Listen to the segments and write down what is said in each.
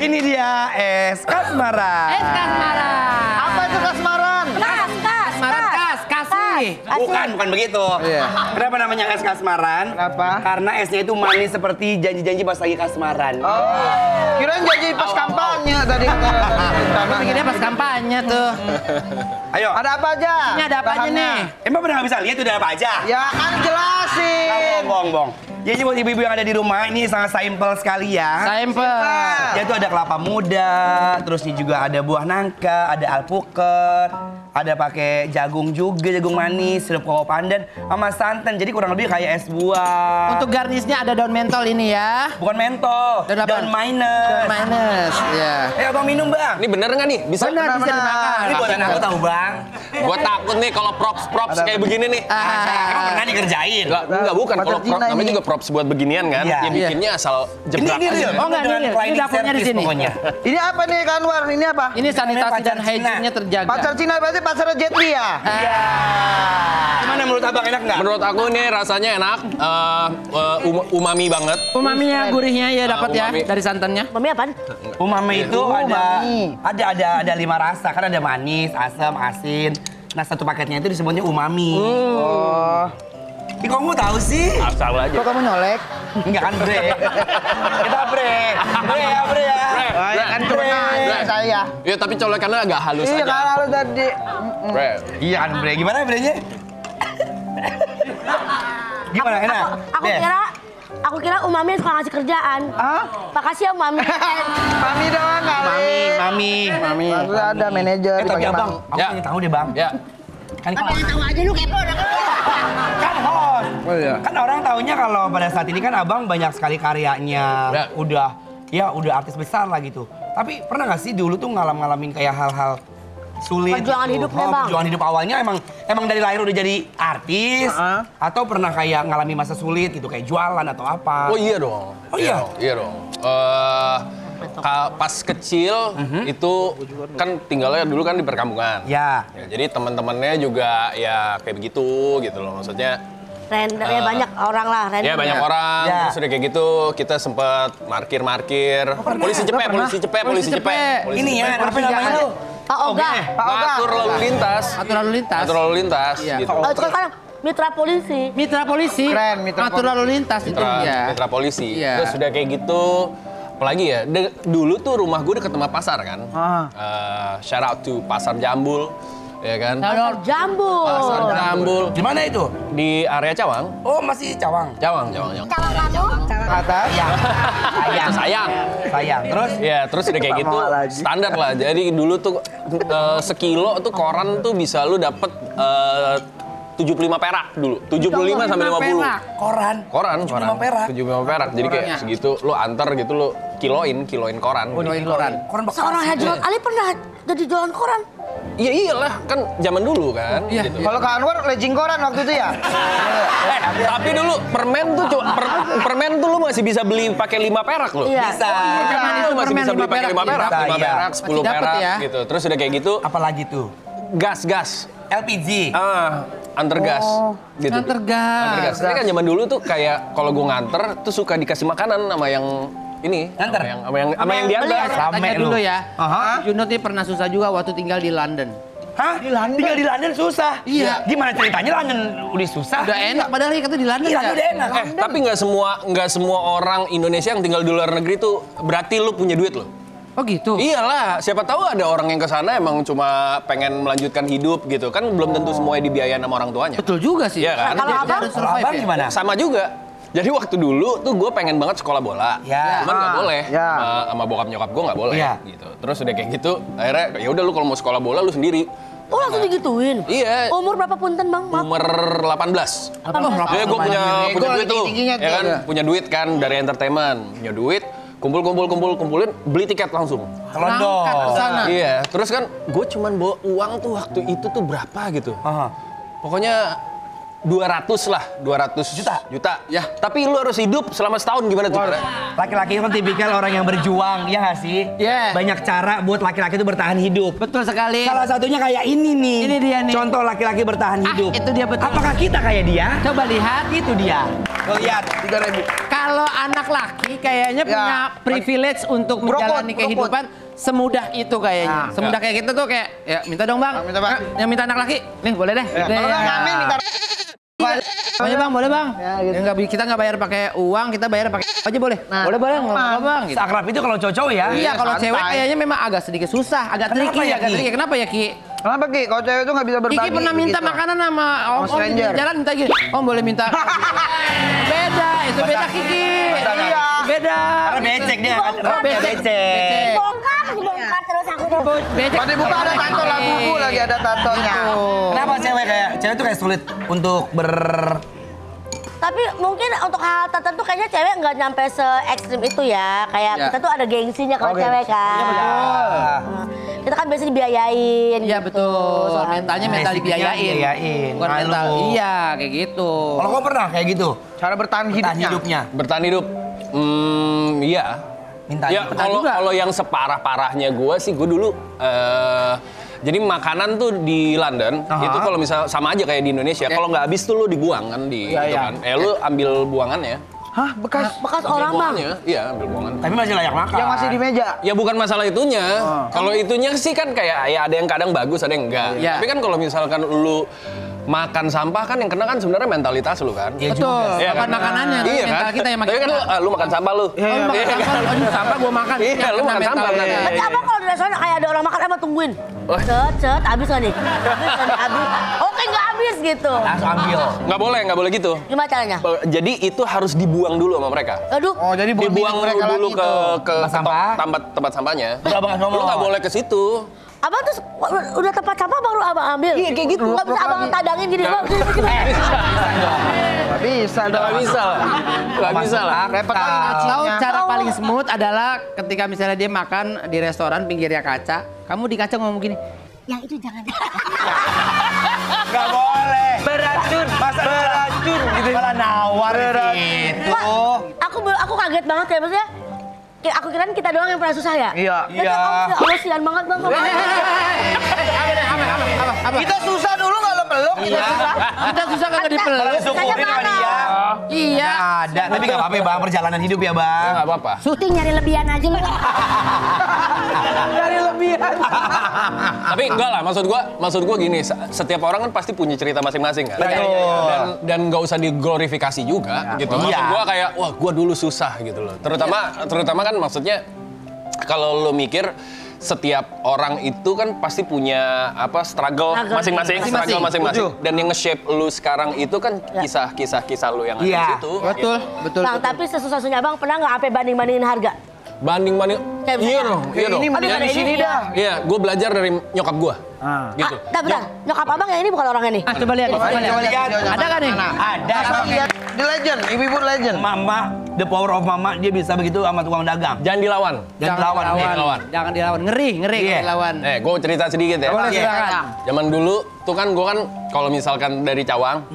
Ini dia es kasmaran. Es kasmaran. Apa itu kasmaran? Kasih. Bukan begitu. Iya. Kenapa namanya es kasmaran? Kenapa? Karena esnya itu manis seperti janji-janji pas lagi kasmaran. Kirain janji pas kampanye tadi. Pikirnya pas kampanye tuh. Ayo. Ada apa aja? Ini ada apa aja nih? Emang pernah nggak bisa lihat udah apa aja? Ya kan jelasin. Bong. Jadi buat ibu-ibu yang ada di rumah ini sangat simpel sekali ya. Simple. Dia tuh ada kelapa muda, terus ini juga ada buah nangka, ada alpukat, ada pakai jagung juga, jagung manis, sirup koko pandan, sama santan. Jadi kurang lebih kayak es buah. Untuk garnisnya ada daun mentol ini ya. Bukan mentol, Daun apa? daun minus. Daun minus. Ya. Abang minum bang. Ini bener nggak nih? Bisa? Benar bisa dimakan. Ini buatan aku tahu bang. Gua takut nih kalau props kayak begini nih. Emang pernah dikerjain? Enggak bukan. Kalau Pacar Cina namanya ini. juga props buat beginian kan. Iya. Ya bikinnya asal jebrak Ini aja. real. Oh, enggak, Dengan ini cleaning dapurnya di service sini. pokoknya. Ini apa nih Kak Anwar? Ini apa? Ini sanitasi Pacar dan Cina. hygiene-nya terjaga. Pacar Cina berarti pacar Jet Li ya? Iya. Gimana menurut abang, enak nggak? Menurut aku nih rasanya enak, umami banget. Umaminya, gurihnya ya dapat ya umami. dari santannya. Mami apaan? Umami itu Umami. ada 5 rasa. Kan ada manis, asam, asin. Nah, satu paketnya itu disebutnya umami. Oh. Ih, kok kamu tahu sih? Asal aja. Kok kamu nyolek? Enggak kan, Bre? Kita Bre. Bre ya. Oh, ya kan cuma nanya saya. Iya, tapi colekannya agak halus Iya aja. kan lalu tadi. Bre. Iya kan, Bre. Gimana Bre-nya? Gimana, enak? Aku kira umami suka ngasih kerjaan. Hah? Makasih ya umami. Mami doang kali. Mami. Maksudnya ada manajer Tapi dipanggil abang, Mami. aku Ya. pengen tahu deh bang. Ya. Kan Tahu aja lu kepo dah. kan host. Oh iya. Kan orang taunya kalau pada saat ini kan abang banyak sekali karyanya. Ya. Udah artis besar lah gitu. Tapi pernah nggak sih dulu tuh ngalamin kayak hal-hal sulit? Perjuangan gitu? hidupnya, Bang. Perjuangan hidup awalnya emang dari lahir udah jadi artis atau pernah kayak ngalami masa sulit gitu kayak jualan atau apa? Oh iya dong. Oh iya? Iya dong. Pas kecil itu kan tinggalnya dulu kan di perkampungan. Ya. Ya, jadi teman-temannya juga ya kayak begitu gitu loh. Maksudnya Render ya banyak orang lah. ya banyak orang, Ya. terus udah kayak gitu kita sempet markir. Polisi cepet. Ini ya, apa namanya tuh? Pak Oga. Pak Oga. Ngatur lalu lintas. Atur lalu lintas. Gitu. Oh, itu kan mitra polisi. Mitra polisi. Keren, mitra Atur lalu lintas itu dia. Mitra polisi. Iya. Terus udah kayak gitu, apalagi ya, dulu tuh rumah gue deket sama pasar kan. Shout out to Pasar Jambul, ya kan. Pasar Jambul. Pasar Jambul. Di mana itu? Di area Cawang. Oh, masih Cawang. Cawang. Atas. Sayang. Terus? Ya, terus udah kayak gitu, mau lagi. standar lah. Jadi dulu tuh sekilo tuh koran tuh bisa lu dapet 75 perak dulu. 75 sampai 50. perak. Koran. Koran. 75 perak. 75 perak. Jadi kayak Korannya. segitu lu antar gitu lu kiloin koran. Koran bekas. Seorang Haji Ali pernah jadi jualan koran. Iya iyalah, kan zaman dulu kan. Iya. Gitu. Kalau Kak Anwar legend koran waktu itu ya? Tapi dulu permen tuh permen tuh lu masih bisa beli pakai 5 perak loh. Iya. Bisa. Permen itu Lu masih permen bisa beli 5 pakai 5 perak, Bisa, 5 iya. perak, 10 Masih dapet perak ya. gitu. Terus udah kayak gitu, Apalagi tuh? gas. LPG. Antar gas. Gitu. Antar gas. Ini kan zaman dulu tuh kayak kalau gue nganter tuh suka dikasih makanan sama yang ini. Nganter? Sama yang diantar. Rame Tanya lu. dulu ya. Aha. Junot nih pernah susah juga waktu tinggal di London. Hah? Tinggal di London susah? Iya. Gimana ceritanya London udah susah? Udah enak padahal itu di London Iya, ya. udah enak. Tapi nggak semua orang Indonesia yang tinggal di luar negeri tuh berarti lu punya duit loh. Oh gitu. Iyalah, siapa tahu ada orang yang ke sana emang cuma pengen melanjutkan hidup gitu. Kan belum tentu semuanya dibiayain sama orang tuanya. Betul juga sih. Iya kan? Kalau Dia abang? harus Kalau survive abang ya. gimana? Sama juga. Jadi waktu dulu tuh gue pengen banget sekolah bola. Ya. Cuman nggak boleh. Ya. Sama bokap nyokap gue nggak boleh. Ya. Gitu. Terus udah kayak gitu, akhirnya ya udah lu kalau mau sekolah bola lu sendiri. Oh langsung digituin? Iya. Umur berapa punten bang? Maaf. Umur 18. Jadi gue punya Ego duit tuh, tinggi-tingginya ya kan? tuh. Punya duit kan dari entertainment, punya duit, kumpulin, beli tiket langsung. London. Berangkat ke sana. Iya, terus kan gue cuman bawa uang tuh waktu itu tuh berapa gitu. Aha. Pokoknya 200 lah, 200 juta. Ya. Tapi lu harus hidup selama setahun gimana tuh? Laki-laki itu kan tipikal orang yang berjuang, ya nggak sih? Iya. Banyak cara buat laki-laki itu bertahan hidup. Betul sekali. Salah satunya kayak ini nih. Ini dia nih. Contoh laki-laki bertahan hidup. itu dia betul. Apakah kita kayak dia? Coba lihat. Itu dia. Tuh, lihat. 3.000. Kalau anak laki kayaknya punya privilege untuk menjalani kehidupan semudah itu kayaknya. Semudah kayak kita tuh kayak, ya minta dong bang. Minta bang. Yang minta anak laki, nih boleh deh. Kalau nggak ngamen minta. Boleh bang, boleh bang. Ya, gitu. Kita nggak bayar pakai uang, kita bayar pakai aja boleh. Boleh nggak apa-apa bang. Gitu. Seakrab itu kalau cowok ya. Iya, kalau santai. cewek kayaknya memang agak sedikit susah, agak Kenapa tricky, ya, agak Ki? tricky. Kenapa ya Ki? Kenapa Ki? Kalau cewek tuh nggak bisa berbagi. Kiki pernah minta begitu. makanan sama om di stranger. jalan minta gini, om boleh minta. Beda, itu beda Kiki. Iya. Beda. Karena becek dia. Oh, becek. Dibongkar terus aku tuh. Becek. Pas dibuka ada tato lah, buku lagi ada tatonya. Kenapa cewek tuh kayak sulit untuk Tapi mungkin untuk hal tertentu kayaknya cewek nggak nyampe se-ekstrim itu ya. Kayak Ya. kita tuh ada gengsinya kalau cewek kan. Nah, kita kan biasanya dibiayain Iya gitu. betul. Soalnya. Mentalnya mental dibiayain. Dibiayain. Bukan Malu. mental. Iya, kayak gitu. Kalau kau pernah kayak gitu? Cara bertahan Tahan hidupnya. hidupnya. Bertahan hidup. Iya. Minta Ya hidup. kalau yang separah-parahnya gue sih, gue dulu jadi makanan tuh di London itu kalau misal sama aja kayak di Indonesia, kalau nggak habis tuh lu dibuang kan di itu kan. Lu ambil buangannya. Hah, bekas Bekas Ambil orang bang. buangannya. Iya, ambil buangan. Tapi masih layak makan. yang masih di meja. Ya bukan masalah itunya. Kalau itunya sih kan kayak ya ada yang kadang bagus, ada yang enggak. Iya. Tapi kan kalau misalkan lu makan sampah kan yang kena kan sebenarnya mentalitas lu kan. Iya Betul. juga. Iya Makan makanannya. Iya Mental kan? kita yang makin. Tapi kan lu makan sampah lu. Oh, lu makan sampah, lu sampah gua makan. Iya, lu kena makan mental sampah. kita. Iya. Berarti abang kalau di restoran kayak ada orang makan emang tungguin. Cet, abis nggak nih? Abis. Oke nggak abis gitu. Langsung ambil. Nggak boleh gitu. Gimana caranya? Jadi itu harus dibuang dulu sama mereka. Aduh. Oh, jadi bukan Dibuang milik mereka dulu lagi ke tuh. Tempat sampah. tempat sampahnya. Terus abang ngomong. Lu nggak boleh ke situ. Abang tuh udah tempat sampah baru abang ambil. Iya kayak gitu. Nggak bisa abang tadangin gini. Bang. Nggak bisa dong. Nggak bisa lah. Nggak bisa lah. Repot lagi Tahu ngacingnya. cara paling smooth adalah ketika misalnya dia makan di restoran pinggirnya kaca, kamu di kaca ngomong gini, Yang itu jangan. Nggak boleh. Beracun. Masa beracun gitu. Malah nawar gitu. Wah, aku kaget banget ya maksudnya. Kayak aku kirain kita doang yang pernah susah ya? Iya. Iya. Aku sian banget bang. apa? Kita susah dulu nggak lo peluk. Iya. Kita susah kagak dipeluk. Kalau disyukurin sama dia. Iya. Ada. Tapi nggak apa-apa ya bang. Perjalanan hidup ya bang. Nggak apa-apa. Syuting nyari lebihan aja lu. Dari lebihan. Tapi enggak lah, maksud gua gini, setiap orang kan pasti punya cerita masing-masing kan. Betul. Dan nggak usah diglorifikasi juga gitu. Maksud Iya. gua kayak wah gua dulu susah gitu loh. Terutama kan maksudnya kalau lo mikir setiap orang itu kan pasti punya struggle masing-masing. Dan yang nge-shape lu sekarang itu kan kisah-kisah lu yang ada di Iya. situ. Betul, betul. Bang, tapi sesusah-susahnya abang pernah nggak sampai banding-bandingin harga? Banding-banding. Kayak Iya misalnya, dong, iya dong. Ini mendingan Aduh, di ini sini iya. dah. Iya, gue belajar dari nyokap gue. Gitu. Bentar. Nyokap abang yang ini bukan orangnya nih. Ah, coba lihat, coba lihat. videonya. Ada kan nih? Ada. Abang lihat di legend, ibu-ibu legend. Mama, the power of mama, dia bisa begitu sama tukang dagang. Jangan dilawan. Jangan lawan. dilawan. Jangan dilawan. Ngeri Iya. kalau dilawan. Gue cerita sedikit ya. Boleh, Iya. silakan. Zaman dulu tuh kan gue kan kalau misalkan dari Cawang,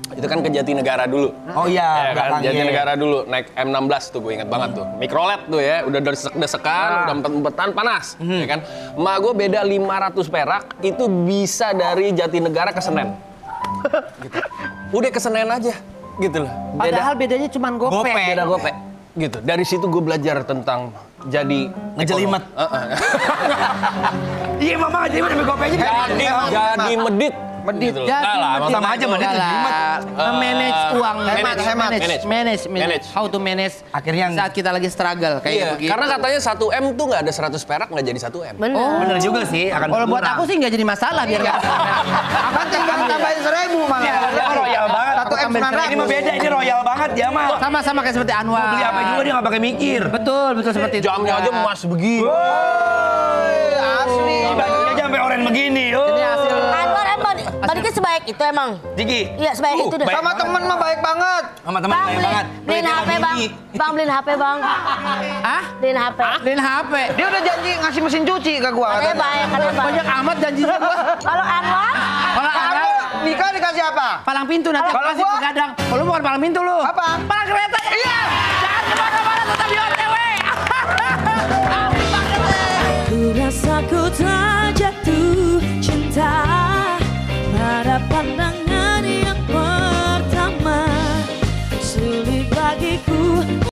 itu kan ke Jatinegara dulu. Oh iya, Ya kan, belakangnya. Jatinegara dulu naik M16 tuh gue ingat banget tuh. Mikrolet tuh ya, udah desek-desekan, udah empet-empetan panas, ya kan. Emak gue beda 500 perak itu bisa dari Jatinegara ke Senen. Gitu. Udah ke Senen aja, gitu loh. Padahal bedanya cuma gopek. Beda gope. Gitu. Dari situ gue belajar tentang jadi Ngejelimet. Iya mama aja mana gopenya. jadi medit. Medit. Gitu loh. Jadi, Enggak lah, sama aja medit Enggak jelimet. lah. Manage uang, Hemat. manage. How to manage. Akhirnya saat kita lagi struggle kayak Iya, begitu. karena katanya 1 M tuh nggak ada 100 perak nggak jadi 1 M. Bener. Bener juga sih, akan kalau buat berkurang. aku sih nggak jadi masalah biar nggak. Apa tinggal tambahin 1000 malah. Iya, ini royal banget. Satu M 900. Ini mah beda, ini royal banget ya mal. Sama-sama kayak seperti Anwar. Mau beli apa juga dia nggak pakai mikir. Betul seperti itu. Jamnya aja emas begini. Asli. Bajunya aja sampai oren begini. Oh. Ini hasil. Anwar emang, Badiknya sebaik itu emang. Jiki. Iya sebaik itu deh. Sama temen mah baik banget. Sama teman Bang, baik banget. beliin HP bang. Bang, beliin HP bang. Ah? Beliin HP. Beliin HP. Dia udah janji ngasih mesin cuci ke gua Katanya katanya. baik, katanya baik. Banyak amat janjinya gua. Kalau Anwar, Kalau Kamu nikah dikasih apa? palang pintu nanti Kalau kasih gua? begadang. Kalau lu bukan palang pintu lu. Apa? Palang kereta. Iya.